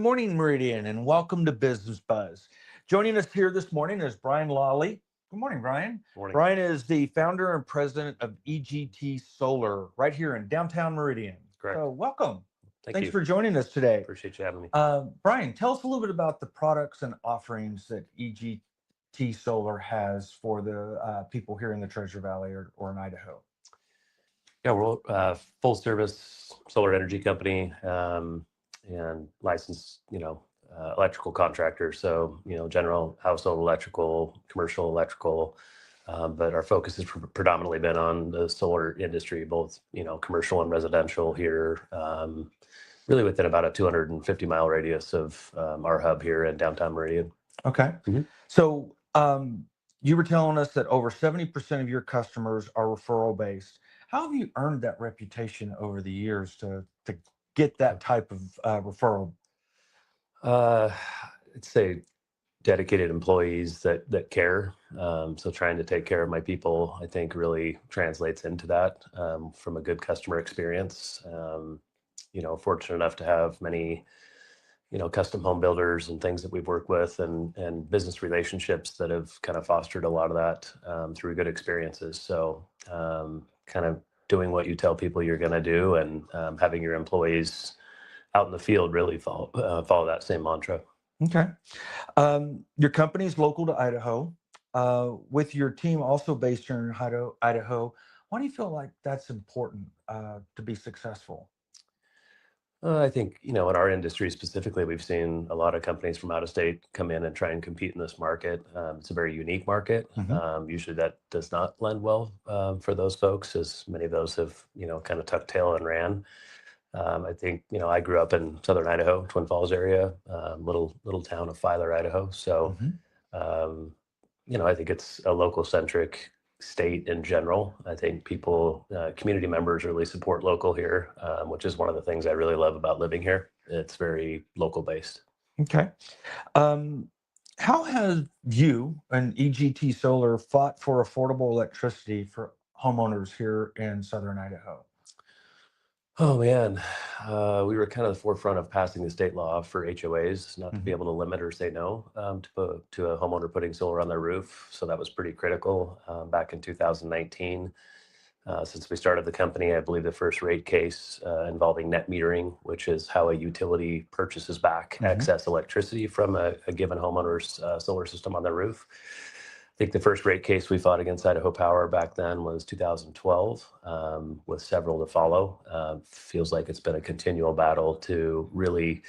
morning, Meridian, and welcome to Business Buzz. Joining us here this morning is Bryan Lawley. Good morning, Bryan. Morning. Bryan is the founder and president of EGT Solar right here in downtown Meridian. Correct. So welcome. Thanks for joining us today. Appreciate you having me. Bryan, tell us a little bit about the products and offerings that EGT Solar has for the people here in the Treasure Valley or in Idaho. Yeah, we're a full service solar energy company and licensed, electrical contractor. So, general household electrical, commercial electrical, but our focus has predominantly been on the solar industry, both, commercial and residential here, really within about a 250-mile radius of our hub here in downtown Meridian. Okay. Mm-hmm. So you were telling us that over 70% of your customers are referral-based. How have you earned that reputation over the years to get that type of referral? I'd say dedicated employees that care. So trying to take care of my people, I think, really translates into that from a good customer experience. Fortunate enough to have many, custom home builders and things that we've worked with and business relationships that have kind of fostered a lot of that through good experiences. So kind of doing what you tell people you're going to do and having your employees out in the field really follow that same mantra. Okay. Your company is local to Idaho, with your team also based here in Idaho. Why do you feel like that's important to be successful? I think, in our industry specifically, we've seen a lot of companies from out of state come in and try and compete in this market. It's a very unique market. Mm-hmm. Usually that does not lend well for those folks, as many of those have, kind of tucked tail and ran. I think, I grew up in Southern Idaho, Twin Falls area, little town of Filer, Idaho. So, Mm-hmm. I think it's a local centric state in general. I think people, community members really support local here, which is one of the things I really love about living here. It's very local based. Okay. How have you and EGT Solar fought for affordable electricity for homeowners here in Southern Idaho? Oh man, we were kind of the forefront of passing the state law for HOAs not to be Mhm. able to limit or say no to a homeowner putting solar on their roof. So that was pretty critical back in 2019. Since we started the company, I believe the first rate case involving net metering, which is how a utility purchases back Mhm. excess electricity from a given homeowner's solar system on their roof. I think the first rate case we fought against Idaho Power back then was 2012, with several to follow. Feels like it's been a continual battle to really,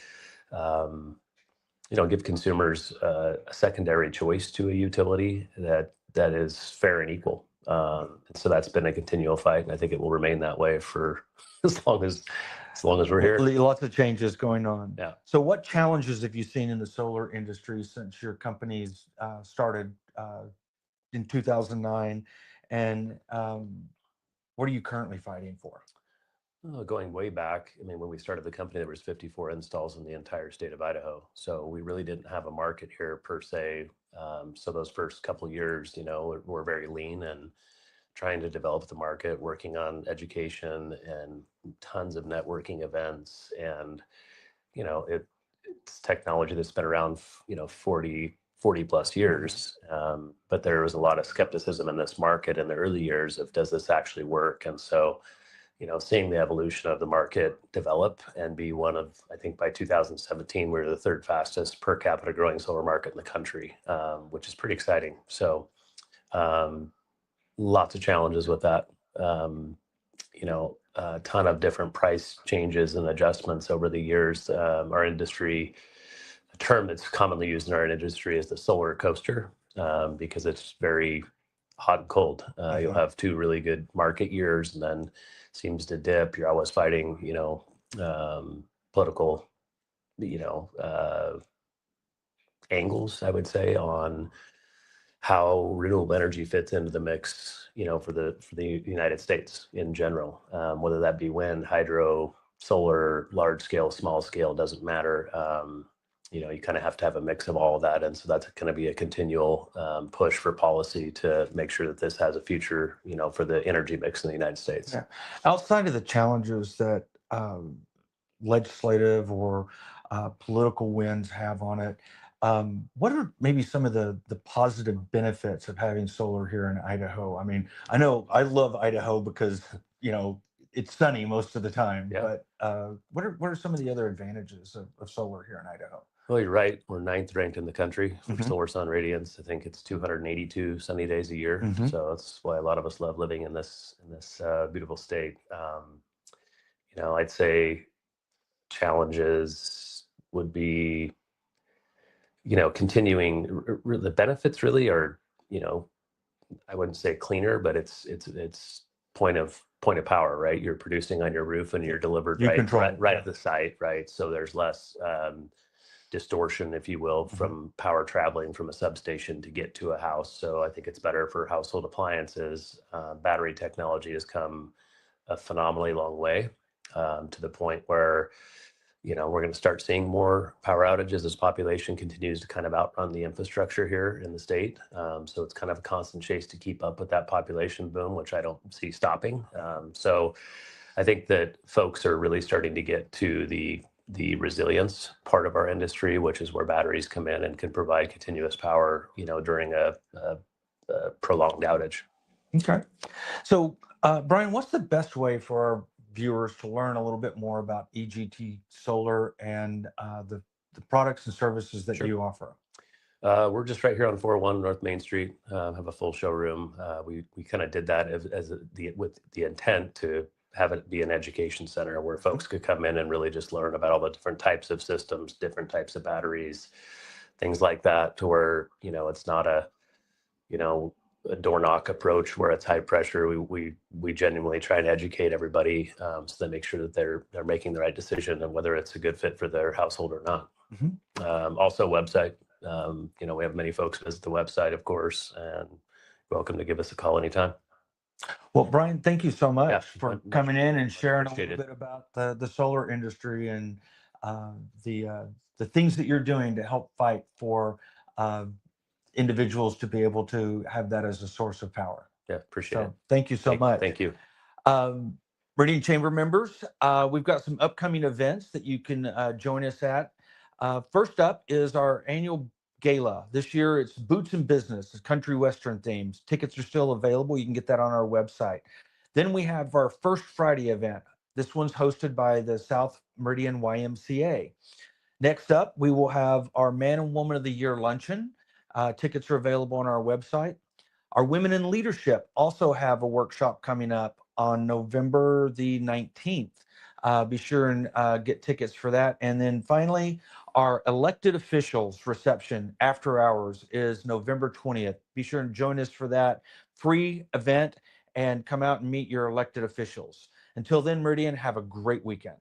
give consumers a secondary choice to a utility that is fair and equal. So that's been a continual fight, and I think it will remain that way for as long as we're here. Lots of changes going on. Yeah. So what challenges have you seen in the solar industry since your company's started in 2009? And what are you currently fighting for? Going way back, I mean, when we started the company, there was 54 installs in the entire state of Idaho. So we really didn't have a market here per se. So those first couple of years, were very lean and trying to develop the market, working on education and tons of networking events. And, it's technology that's been around, 40 plus years. But there was a lot of skepticism in this market in the early years of, does this actually work? And so, seeing the evolution of the market develop and be one of, I think by 2017, we're the third fastest per capita growing solar market in the country, which is pretty exciting. So lots of challenges with that. A ton of different price changes and adjustments over the years. Our industry, a term that's commonly used in our industry is the solar coaster, because it's very hot and cold. You'll have two really good market years and then seems to dip. You're always fighting, political, angles, I would say, on how renewable energy fits into the mix, for the United States in general, whether that be wind, hydro, solar, large scale, small scale, doesn't matter. You kind of have to have a mix of all of that. And so that's going to be a continual push for policy to make sure that this has a future, for the energy mix in the United States. Yeah. Outside of the challenges that legislative or political winds have on it. What are maybe some of the positive benefits of having solar here in Idaho? I mean, I know I love Idaho because, it's sunny most of the time, Yeah. but what are some of the other advantages of solar here in Idaho? Well, you're right. We're ninth ranked in the country for Hmm. solar sun radiance. I think it's 282 sunny days a year. Hmm. So that's why a lot of us love living in this beautiful state. I'd say challenges would be, continuing. The benefits really are, I wouldn't say cleaner, but it's point of power, right? You're producing on your roof and you're delivered You right control right it, right yeah. at the site, right? So there's less distortion, if you will, Hmm. from power traveling from a substation to get to a house. So I think it's better for household appliances. Battery technology has come a phenomenally long way, to the point where we're going to start seeing more power outages as population continues to kind of outrun the infrastructure here in the state. So it's kind of a constant chase to keep up with that population boom, which I don't see stopping. So I think that folks are really starting to get to the resilience part of our industry, which is where batteries come in and can provide continuous power, during a prolonged outage. Okay. So, Brian, what's the best way for our viewers to learn a little bit more about EGT Solar and the products and services that Sure. you offer? We're just right here on 401 North Main Street. Have a full showroom. We kind of did that with the intent to have it be an education center where folks could come in and really just learn about all the different types of systems, different types of batteries, things like that, to where it's not a door knock approach where it's high pressure. We genuinely try and educate everybody, so they make sure that they're making the right decision and whether it's a good fit for their household or not. Mhm. Also website. We have many folks visit the website, of course, and welcome to give us a call anytime. Well, Brian, thank you so Yeah, much for coming in and sharing a little appreciated. bit about the solar industry and uh, the things that you're doing to help fight for uh, individuals to be able to have that as a source of power. Yeah, appreciate it. So, thank you so much. Thank you. Um, Meridian Chamber members, we've got some upcoming events that you can join us at. First up is our annual gala. This year it's Boots and Business, it's country western themes. Tickets are still available. You can get that on our website. Then we have our First Friday event. This one's hosted by the South Meridian YMCA. Next up, we will have our Man and Woman of the Year luncheon. Tickets are available on our website. Our Women in Leadership also have a workshop coming up on November the 19th. Be sure and get tickets for that. And then finally, our elected officials reception after hours is November 20th. Be sure and join us for that free event and come out and meet your elected officials. Until then, Meridian, have a great weekend.